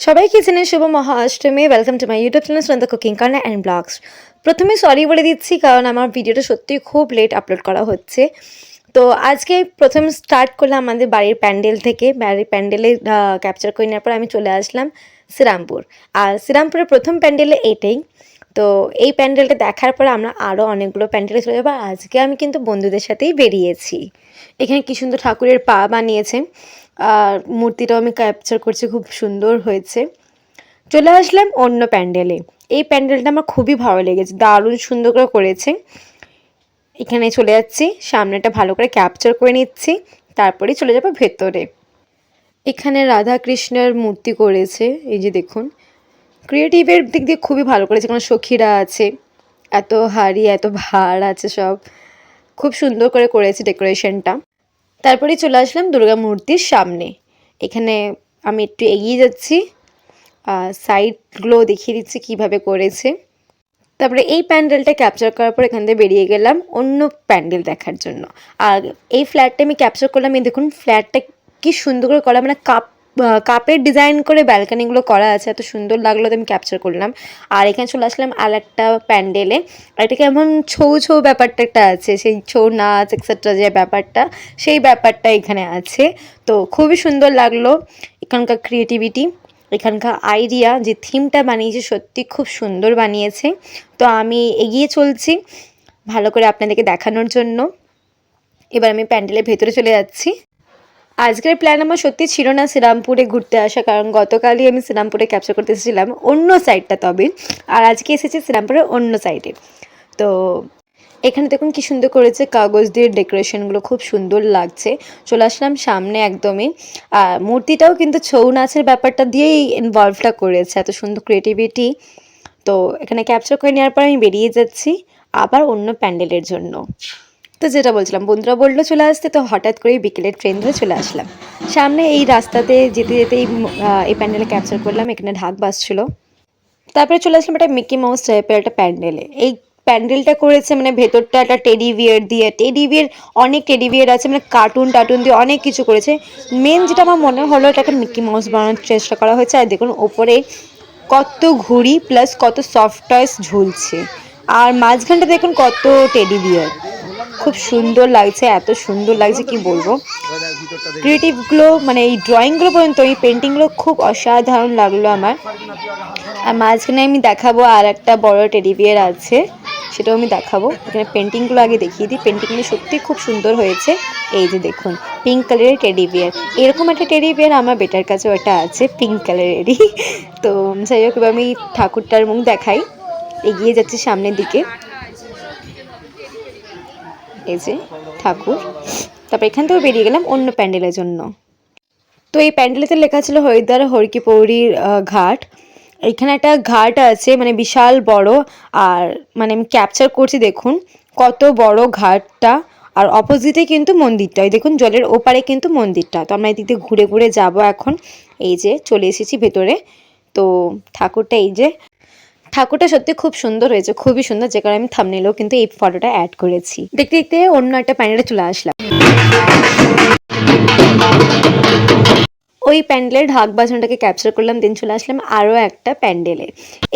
সবাইকে জানাই শুভ মহাষ্টমী। Welcome to my YouTube channel Sunanda cooking corner and blogs. প্রথমে সরি বলে দিচ্ছি কারণ আমার ভিডিওটা সত্যিই খুব লেট আপলোড করা হচ্ছে। তো আজকে প্রথম স্টার্ট করলাম আমাদের বাড়ির প্যান্ডেল থেকে। বাড়ির প্যান্ডেলে ক্যাপচার করে নেওয়ার পর আমি চলে আসলাম শ্রীরামপুর। আর শ্রীরামপুরের প্রথম প্যান্ডেলে এটাই। তো এই প্যান্ডেলটা দেখার পর আমরা আরও অনেকগুলো প্যান্ডেলে চলে যাবো। আজকে আমি কিন্তু বন্ধুদের সাথেই বেরিয়েছি। এখানে কি সুন্দর ঠাকুরের পা বানিয়েছে, আর মূর্তিটাও আমি ক্যাপচার করছি, খুব সুন্দর হয়েছে। চলে আসলাম অন্য প্যান্ডেলে। এই প্যান্ডেলটা আমার খুবই ভালো লেগেছে, দারুণ সুন্দর করে করেছে। এখানে চলে যাচ্ছি, সামনেটা ভালো করে ক্যাপচার করে নিচ্ছি, তারপরেই চলে যাবো ভেতরে। এখানে রাধা কৃষ্ণের মূর্তি করেছে, এই যে দেখুন। ক্রিয়েটিভের দিক দিয়ে খুবই ভালো করেছে, কারণ সখীরা আছে, এত হাড়ি এত ভার আছে, সব খুব সুন্দর করে করেছে ডেকোরেশনটা। তারপরে চলে আসলাম দুর্গা মূর্তির সামনে। এখানে আমি একটু এগিয়ে যাচ্ছি, সাইডগুলো দেখিয়ে দিচ্ছি কিভাবে করেছে। তারপরে এই প্যান্ডেলটা ক্যাপচার করার পর এখান থেকে বেরিয়ে গেলাম অন্য প্যান্ডেল দেখার জন্য। আর এই ফ্ল্যাটটা আমি ক্যাপচার করলাম। এই দেখুন ফ্ল্যাটটা কি সুন্দর করে করা, মানে কাপের ডিজাইন করে ব্যালকানিগুলো করা আছে, এত সুন্দর লাগলো তো আমি ক্যাপচার করলাম। আর এখানে চলে আসলাম আর একটা প্যান্ডেলে। আর এটা কেমন ছৌ ছৌ ব্যাপারটা একটা আছে, সেই ছৌ নাচ এক্সেট্রা যে ব্যাপারটা, সেই ব্যাপারটা এখানে আছে। তো খুবই সুন্দর লাগলো এখানকার ক্রিয়েটিভিটি, এখানকার আইডিয়া, যে থিমটা বানিয়েছে সত্যি খুব সুন্দর বানিয়েছে। তো আমি এগিয়ে চলছি ভালো করে আপনাদেরকে দেখানোর জন্য। এবার আমি প্যান্ডেলের ভেতরে চলে যাচ্ছি। আজকের প্ল্যান আমার সত্যি ছিল না শ্রীরামপুরে ঘুরতে আসা, কারণ গতকালই আমি শ্রীরামপুরে ক্যাপচার করতে এসেছিলাম অন্য সাইডটা, তবে আর আজকে এসেছি শ্রীরামপুরের অন্য সাইডে। তো এখানে দেখুন কি সুন্দর করেছে, কাগজ দিয়ে ডেকোরেশনগুলো খুব সুন্দর লাগছে। চলে আসলাম সামনে একদমই। আর মূর্তিটাও কিন্তু ছৌ নাচের ব্যাপারটা দিয়েই ইনভলভটা করেছে, এত সুন্দর ক্রিয়েটিভিটি। তো এখানে ক্যাপচার করে নেওয়ার পর আমি বেরিয়ে যাচ্ছি আবার অন্য প্যান্ডেলের জন্য। তো যেটা বলছিলাম, বন্ধুরা বললো চলে আসতে, তো হঠাৎ করেই বিকেলের ট্রেন ধরে চলে আসলাম। সামনে এই রাস্তাতে যেতে যেতেই এই প্যান্ডেলে ক্যাপচার করলাম, এখানে ঢাক বাজছিল। তারপরে চলে আসলাম একটা মিকি মাউস টাইপের একটা প্যান্ডেলে। এই প্যান্ডেলটা করেছে মানে ভেতরটা একটা টেডি বিয়ার দিয়ে, টেডি বিয়ার অনেক টেডি বিয়ার আছে, মানে কার্টুন টার্টুন দিয়ে অনেক কিছু করেছে। মেন যেটা আমার মনে হলো, এটা একটা মিকি মাউস বানানোর চেষ্টা করা হয়েছে। আর দেখুন ওপরে কত ঘুড়ি প্লাস কত সফট টয়েস ঝুলছে, আর মাঝখানটা দেখুন কত টেডি বিয়ার। খুব সুন্দর লাগছে, এত সুন্দর লাগছে কি বলবো। ক্রিয়েটিভগুলো মানে এই ড্রয়িংগুলো পর্যন্ত, এই পেন্টিংগুলো খুব অসাধারণ লাগলো আমার। আর মাঝখানে আমি দেখাবো আর একটা বড় টেডি বিয়ার আছে, সেটাও আমি দেখাবো। এখানে পেন্টিংগুলো আগে দেখিয়ে দিই, পেন্টিংগুলো সত্যি খুব সুন্দর হয়েছে। এই যে দেখুন পিঙ্ক কালারের টেডি বিয়ার, এরকম একটা টেডি বিয়ার আমার বেটার কাছেও একটা আছে পিঙ্ক কালারেরই। তো যাই হোক, আমি ঠাকুরটার মুখ দেখাই, এগিয়ে যাচ্ছি সামনের দিকে। এই যে ঠাকুর। তারপর এখান থেকেও বেরিয়ে গেলাম অন্য প্যান্ডেলের জন্য। তো এই প্যান্ডেলেতে লেখা ছিল হরিদ্বার হরকি পৌরির ঘাট। এখানে একটা ঘাট আছে, মানে বিশাল বড়। আর মানে আমি ক্যাপচার করছি, দেখুন কত বড় ঘাটটা। আর অপোজিটে কিন্তু মন্দিরটা, ওই দেখুন জলের ওপারে কিন্তু মন্দিরটা। তো আমরা এদিক দিয়ে ঘুরে ঘুরে যাবো এখন। এই যে চলে এসেছি ভেতরে। তো ঠাকুরটা, এই যে ঠাকুরটা সত্যি খুব সুন্দর হয়েছে, খুবই সুন্দর, যে কারণে আমি থাম্বনেলেও কিন্তু এই ফটোটা অ্যাড করেছি। দেখতে দেখতে অন্য একটা প্যান্ডেলে চলে আসলাম। ওই প্যান্ডেলের ঢাক বাজনাটাকে ক্যাপচার করলাম, দিন চলে আসলাম আরও একটা প্যান্ডেলে।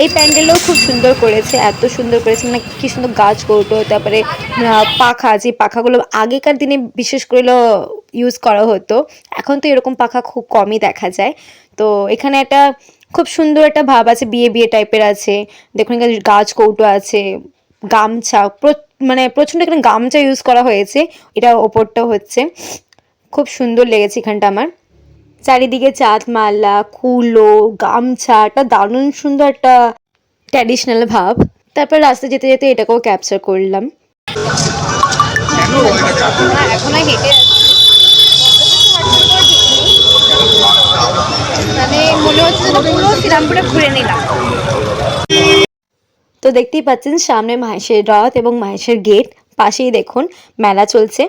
এই প্যান্ডেলও খুব সুন্দর করেছে, এত সুন্দর করেছে, মানে কি সুন্দর গাছ কৌটো, তারপরে পাখা, যে পাখাগুলো আগেকার দিনে বিশেষ করে ইউজ করা হতো, এখন তো এরকম পাখা খুব কমই দেখা যায়। তো এখানে একটা খুব সুন্দর একটা ভাব আছে, বিয়ে বিয়ে টাইপের আছে। দেখুন এখানে গাছ কৌটো আছে, গামছা, মানে প্রচণ্ড এখানে গামছা ইউজ করা হয়েছে, এটা ওপরটা হচ্ছে। খুব সুন্দর লেগেছে এখানটা আমার। চারিদিকে চাঁদমালা, কুলো, গামছা, একটা দারুণ সুন্দর একটা ট্র্যাডিশনাল ভাব। তারপর রাস্তা যেতে যেতে এটাকেও ক্যাপচার করলাম। এখন হেঁটে মানে মনে হচ্ছে পুরো শ্রীরামপুরে ঘুরে নিলাম। তো দেখতেই পাচ্ছেন সামনে মাহেশের রথ এবং মাহেশের গেট, পাশেই দেখুন মেলা চলছে।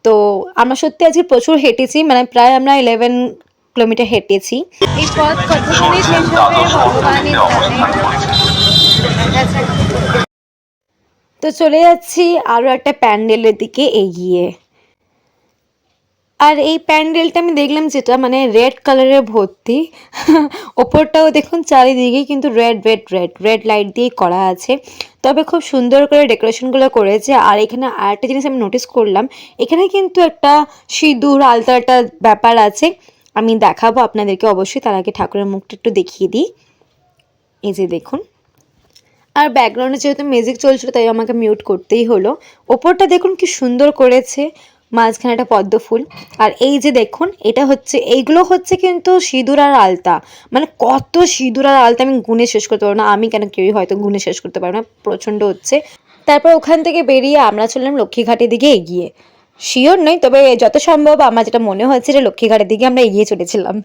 তো আমরা সত্যি আজকে প্রচুর হেঁটেছি, মানে প্রায় আমরা 11 কিলোমিটার হেঁটেছি। এই পথ কতক্ষণে শেষ হবে ভগবানই জানে। তো চলে যাচ্ছি আরও একটা প্যান্ডেলের দিকে এগিয়ে। আর এই প্যান্ডেলটা আমি দেখলাম যেটা মানে রেড কালারের ভর্তি ওপরটাও দেখুন চারিদিকে কিন্তু red red red red light দিয়ে করা আছে। তবে খুব সুন্দর করে ডেকোরেশনগুলো করেছে। আর এখানে আরেকটা জিনিস আমি নোটিস করলাম, এখানে কিন্তু একটা সিঁদুর আলতার একটা ব্যাপার আছে, আমি দেখাবো আপনাদেরকে অবশ্যই। তার আগে ঠাকুরের মুখটা একটু দেখিয়ে দিই। এই যে দেখুন, আর ব্যাকগ্রাউন্ডে যেহেতু মিউজিক চলছিল তাই আমাকে মিউট করতেই হলো। ওপরটা দেখুন কি সুন্দর করেছে, মাঝখানে একটা পদ্ম ফুল। আর এই যে দেখুন এটা হচ্ছে, এইগুলো হচ্ছে কিন্তু সিঁদুর আর আলতা, মানে কত সিঁদুর আর আলতা আমি গুনে শেষ করতে পারবো না, আমি কেন কেউই হয়তো গুনে শেষ করতে পারবো না, প্রচণ্ড হচ্ছে। তারপর ওখান থেকে বেরিয়ে আমরা চললাম লক্ষ্মীঘাটের দিকে এগিয়ে। শিওর নই, তবে যত সম্ভব আমার যেটা মনে হচ্ছে যে লক্ষ্মীঘাটের দিকে আমরা এগিয়ে চলেছিলাম।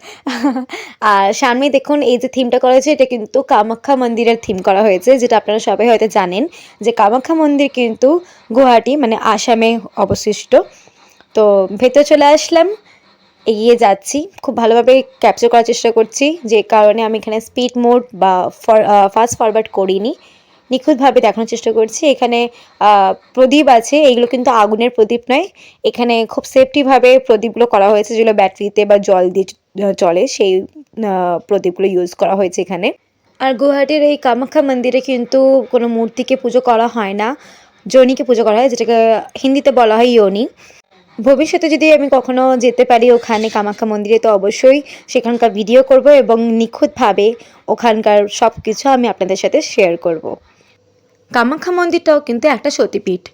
আর সামনে দেখুন এই যে থিমটা করা হয়েছে, এটা কিন্তু কামাখ্যা মন্দিরের থিম করা হয়েছে, যেটা আপনারা সবাই হয়তো জানেন যে কামাখ্যা মন্দির কিন্তু গুয়াহাটি মানে আসামে অবস্থিত। তো ভেতরে চলে আসলাম, এগিয়ে যাচ্ছি, খুব ভালোভাবে ক্যাপচার করার চেষ্টা করছি, যে কারণে আমি এখানে স্পিড মোড বা ফাস্ট ফরওয়ার্ড করিনি, নিখুঁতভাবে দেখানোর চেষ্টা করছি। এখানে প্রদীপ আছে, এগুলো কিন্তু আগুনের প্রদীপ নয়, এখানে খুব সেফটিভাবে প্রদীপগুলো করা হয়েছে, যেগুলো ব্যাটারিতে বা জল দিয়ে চলে, সেই প্রদীপগুলো ইউজ করা হয়েছে এখানে। আর গুয়াহাটির এই কামাখ্যা মন্দিরে কিন্তু কোনো মূর্তিকে পুজো করা হয় না, যোনিকে পুজো করা হয়, যেটাকে হিন্দিতে বলা হয় ইয়োনি। ভবিষ্যতে যদি আমি কখনো যেতে পারি ওখানে কামাখ্যা মন্দিরে, তো অবশ্যই সেখানকার ভিডিও করব এবং নিখুঁতভাবে ওখানকার সব কিছু আমি আপনাদের সাথে শেয়ার করব। কামাখ্যা মন্দিরটাও কিন্তু একটা সতীপীঠ।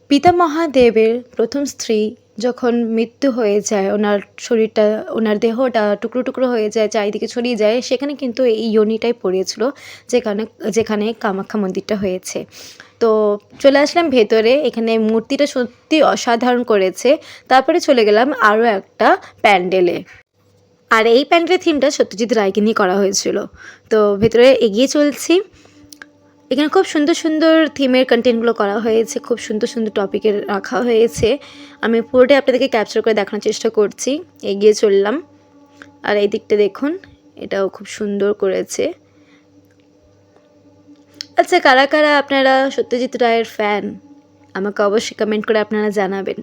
পিতামহাদেবের প্রথম স্ত্রী যখন মৃত্যু হয়ে যায়, ওনার শরীরটা, ওনার দেহটা টুকরো টুকরো হয়ে যায়, চারিদিকে ছড়িয়ে যায়, সেখানে কিন্তু এই ইয়োনিটাই পড়েছিল, যেখানে যেখানে কামাখ্যা মন্দিরটা হয়েছে। তো চলে আসলাম ভেতরে, এখানে মূর্তিটা সত্যি অসাধারণ করেছে। তারপরে চলে গেলাম আরও একটা প্যান্ডেলে, আর এই প্যান্ডেলের থিমটা সত্যজিৎ রায়কে নিয়ে করা হয়েছিল। তো ভেতরে এগিয়ে চলছি, এখানে খুব সুন্দর সুন্দর থিমের কন্টেন্টগুলো করা হয়েছে, খুব সুন্দর সুন্দর টপিকের রাখা হয়েছে, আমি পুরোটাই আপনাদেরকে ক্যাপচার করে দেখানোর চেষ্টা করছি। এগিয়ে চললাম, আর এই দিকটা দেখুন, এটাও খুব সুন্দর করেছে। আচ্ছা, কারা কারা আপনারা সত্যজিৎ রায়ের ফ্যান আমাকে অবশ্যই কমেন্ট করে আপনারা জানাবেন।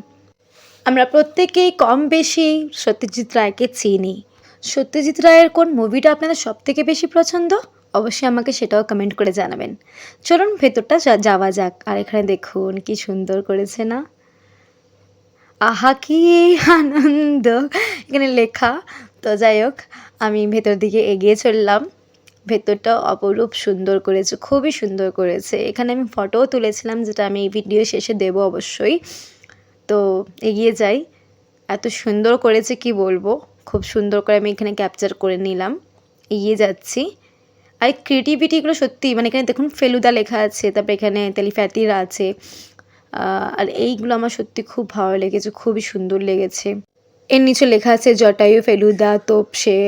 আমরা প্রত্যেকেই কম বেশি সত্যজিৎ রায়কে চিনি। সত্যজিৎ রায়ের কোন মুভিটা আপনাদের সবথেকে বেশি পছন্দ অবশ্যই আমাকে সেটাও কমেন্ট করে জানাবেন। চলুন ভেতরটা যাওয়া যাক। আর এখানে দেখুন কি সুন্দর করেছে না, আহা কি আনন্দ এখানে লেখা। তো যাই হোক, আমি ভেতর দিকে এগিয়ে চললাম, ভেতরটা অপরূপ সুন্দর করেছে, খুবই সুন্দর করেছে। এখানে আমি ফটোও তুলেছিলাম, যেটা আমি এই ভিডিও শেষে দেবো অবশ্যই। তো এগিয়ে যাই, এত সুন্দর করেছে কি বলবো, খুব সুন্দর করে আমি এখানে ক্যাপচার করে নিলাম, এগিয়ে যাচ্ছি। আর ক্রিয়েটিভিটিগুলো সত্যি, মানে এখানে দেখুন ফেলুদা লেখা আছে, তারপরে এখানে তেলিফ্যাতির আছে, আর এইগুলো আমার সত্যি খুব ভালো লেগেছে, খুবই সুন্দর লেগেছে। এর নিচে লেখা আছে জটায়ু, ফেলুদা, তোপসে,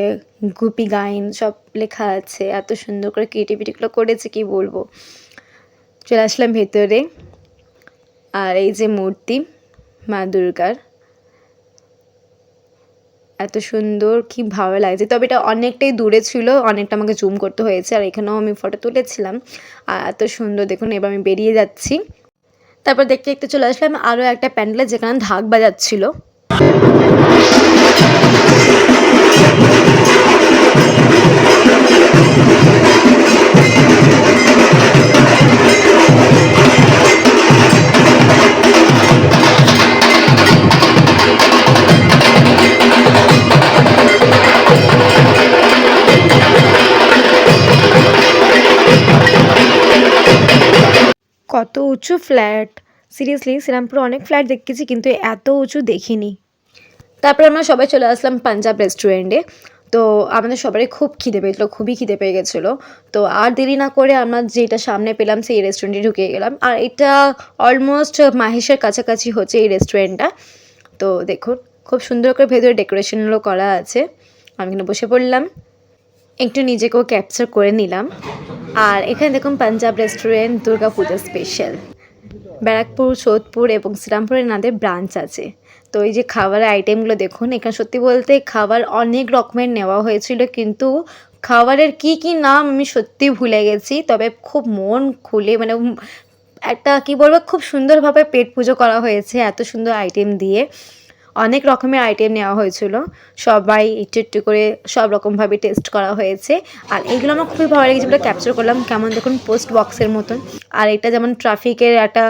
গুপি গাইন, সব লেখা আছে। এত সুন্দর করে ক্রিয়েটিভিটিগুলো করেছে কি বলবো। চলে আসলাম ভেতরে, আর এই যে মূর্তি মা দুর্গার, এত সুন্দর, কি ভালো লাগছে। তবে এটা অনেকটাই দূরে ছিল, অনেকটা আমাকে জুম করতে হয়েছে, আর এখানেও আমি ফটো তুলেছিলাম। আর এত সুন্দর দেখুন। এবার আমি বেরিয়ে যাচ্ছি, তারপর দেখতে দেখতে চলে আসলাম আরও একটা প্যান্ডেলে, যেখানে ঢাক বাজাচ্ছিল। কত উঁচু ফ্ল্যাট, সিরিয়াসলি শ্রীরামপুরে অনেক ফ্ল্যাট দেখেছি কিন্তু এত উঁচু দেখিনি। তারপরে আমরা সবাই চলে আসলাম পাঞ্জাব রেস্টুরেন্টে। তো আমাদের সবারই খুব খিদে পেয়েছিলো, খুবই খিদে পেয়ে গেছিলো। তো আর দেরি না করে আমরা যেটা সামনে পেলাম সেই রেস্টুরেন্টে ঢুকে গেলাম। আর এটা অলমোস্ট মাহেশের কাছাকাছি হচ্ছে এই রেস্টুরেন্টটা। তো দেখুন খুব সুন্দর করে ভেতরে ডেকোরেশনগুলো করা আছে। আমি এখানে বসে পড়লাম, একটু নিজেকেও ক্যাপচার করে নিলাম। আর এখানে দেখুন পাঞ্জাব রেস্টুরেন্ট দুর্গা পূজা স্পেশাল, ব্যারাকপুর, সোদপুর এবং শ্রীরামপুরের নাদের ব্রাঞ্চ আছে। তো এই যে খাবারের আইটেমগুলো দেখুন, এখানে সত্যি বলতে খাবার অনেক রকমের নেওয়া হয়েছিল, কিন্তু খাবারের কি কি নাম আমি সত্যি ভুলে গেছি। তবে খুব মন খুলে, মানে একটা কি বলবো, খুব সুন্দরভাবে পেট পুজো করা হয়েছে এত সুন্দর আইটেম দিয়ে। অনেক রকমের আইটেম নেওয়া হয়েছিল, সবাই একটু একটু করে সব রকমভাবে টেস্ট করা হয়েছে। আর এইগুলো আমার খুবই ভালো লেগেছে, যেগুলো ক্যাপচার করলাম। কেমন দেখুন পোস্ট বক্সের মতন, আর এটা যেমন ট্রাফিকের একটা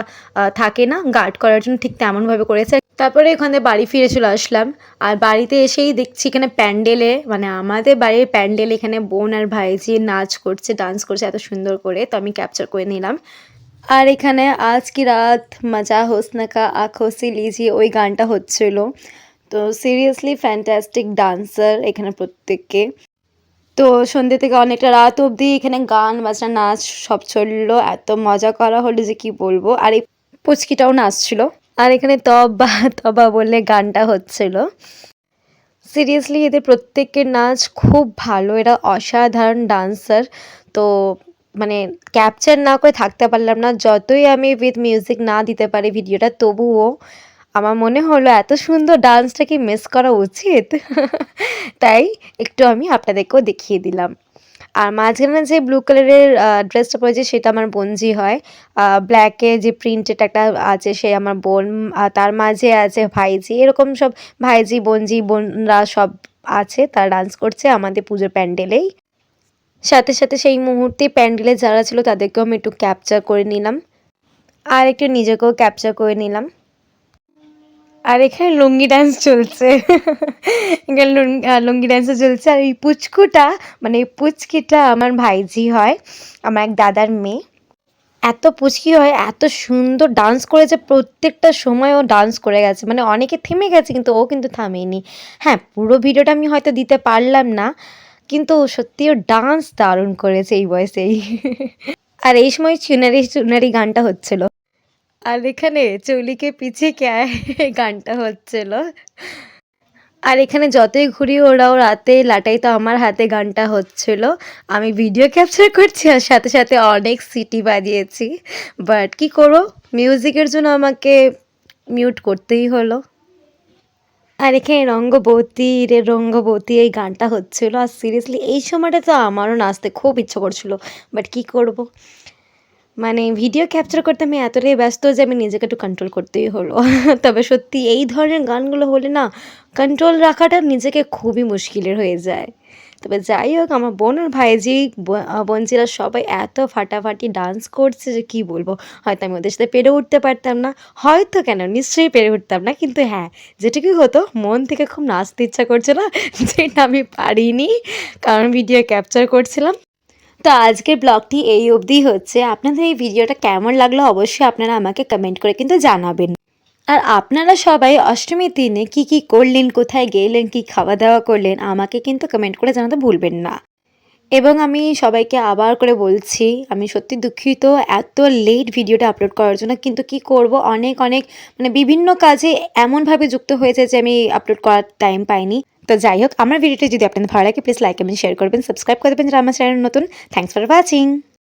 থাকে না গার্ড করার জন্য, ঠিক তেমনভাবে করেছে। তারপরে এখানে বাড়ি ফিরে চলে আসলাম, আর বাড়িতে এসেই দেখছি এখানে প্যান্ডেলে, মানে আমাদের বাড়ির প্যান্ডেলে এখানে বোন আর ভাইজি নাচ করছে, ডান্স করছে এত সুন্দর করে, তো আমি ক্যাপচার করে নিলাম। আর এখানে আজ কি রাত মজা হোসনা কা আঁখোं से लीजिए ওই গানটা হচ্ছিল। তো সিরিয়াসলি ফ্যান্টাস্টিক ডান্সার এখানে প্রত্যেককে। তো সন্ধ্যে থেকে অনেকটা রাত অবধি এখানে গান বাজনা নাচ সব চললো, এত মজা করা হলো যে কি বলবো। আর এই পুচকিটাও নাচছিল, আর এখানে তবা তবা বললে গানটা হচ্ছিল। সিরিয়াসলি এদের প্রত্যেকের নাচ খুব ভালো, এরা অসাধারণ ডান্সার। তো মানে ক্যাপচার না করে থাকতে পারলাম না, যতই আমি উইথ মিউজিক না দিতে পারি ভিডিওটা, তবুও আমার মনে হলো এত সুন্দর ডান্সটা কি মিস করা উচিত। তাই একটু আমি আপনাদেরকেও দেখিয়ে দিলাম। আর মাঝখানে যে ব্লু কালারের ড্রেসটা পরেছে সেটা আমার বোনজি হয়। ব্ল্যাকে যে প্রিন্টেড একটা আছে সে আমার বোন, তার মাঝে আছে ভাইজি, এরকম সব ভাইজি বোনজি বোনরা সব আছে, তারা ডান্স করছে আমাদের পুজোর প্যান্ডেলেই। সাথে সাথে সেই মুহূর্তে প্যান্ডেলে যারা ছিল তাদেরকেও আমি একটু ক্যাপচার করে নিলাম, আর একটু নিজেকেও ক্যাপচার করে নিলাম। আর এখানে লুঙ্গি ডান্স চলছে। এখানে লুঙ্গি ডান্সও চলছে। আর এই পুচকুটা, মানে এই পুচকিটা আমার ভাইজি হয়, আমার এক দাদার মেয়ে। এত পুচকি হয়, এত সুন্দর ডান্স করেছে, প্রত্যেকটা সময় ও ডান্স করে গেছে, মানে অনেকে থেমে গেছে কিন্তু ও কিন্তু থামেনি। হ্যাঁ, পুরো ভিডিওটা আমি হয়তো দিতে পারলাম না, কিন্তু সত্যি ও ডান্স দারুণ করেছে এই বয়সেই। আর এই সময় চুনারি চুনারি গানটা হচ্ছিল, আর এখানে চুলিকে পিছে ক্যা হ্যায় গানটা হচ্ছিল। আর এখানে যতই ঘুরি ওরাও রাতে লাটাই তো আমার হাতে গানটা হচ্ছিল। আমি ভিডিও ক্যাপচার করছি আর সাথে সাথে অনেক সিটি বাজিয়েছি, বাট কি করবো, মিউজিকের জন্য আমাকে মিউট করতেই হলো। আর এখানে রঙ্গবতী রে রঙ্গবতী এই গানটা হচ্ছিল, আর সিরিয়াসলি এই সময়টা তো আমারও নাচতে খুব ইচ্ছে করছিল, বাট কি করব, মানে ভিডিও ক্যাপচার করতে আমি এতটাই ব্যস্ত যে আমি নিজেকে একটু কন্ট্রোল করতেই হলো। তবে সত্যি এই ধরনের গানগুলো হলে না, কন্ট্রোল রাখাটা নিজেকে খুবই মুশকিলের হয়ে যায়। তবে যাই হোক, আমার বোন আর ভাইজি বোনজিরা সবাই এত ফাটাফাটি ডান্স করছে যে কি বলবো। হয়তো আমি ওদের সাথে পেরে উঠতে পারতাম না, হয়তো কেন নিশ্চয়ই পেরে উঠতাম না, কিন্তু হ্যাঁ, যেটুকুই হতো মন থেকে খুব নাচতে ইচ্ছা করছিল, যেটা আমি পারিনি কারণ ভিডিও ক্যাপচার করছিলাম। তো আজকের ব্লগটি এই অবধিই হচ্ছে। আপনাদের এই ভিডিওটা কেমন লাগলো অবশ্যই আপনারা আমাকে কমেন্ট করে কিন্তু জানাবেন। আর আপনারা সবাই অষ্টমীর দিনে কি কি করলেন, কোথায় গেলেন, কি খাওয়া দাওয়া করলেন, আমাকে কিন্তু কমেন্ট করে জানাতে ভুলবেন না। এবং আমি সবাইকে আবার করে বলছি, আমি সত্যি দুঃখিত এত লেট ভিডিওটা আপলোড করার জন্য, কিন্তু কি করব, অনেক অনেক মানে বিভিন্ন কাজে এমনভাবে যুক্ত হয়েছে যে আমি আপলোড করার টাইম পাইনি। তো যাই হোক, আমার ভিডিওটা যদি আপনাদের ভালো লাগে প্লিজ লাইক কমেন্ট শেয়ার করবেন, সাবস্ক্রাইব করে দেবেন যারা আমার চ্যানেল নতুন। Thanks for watching.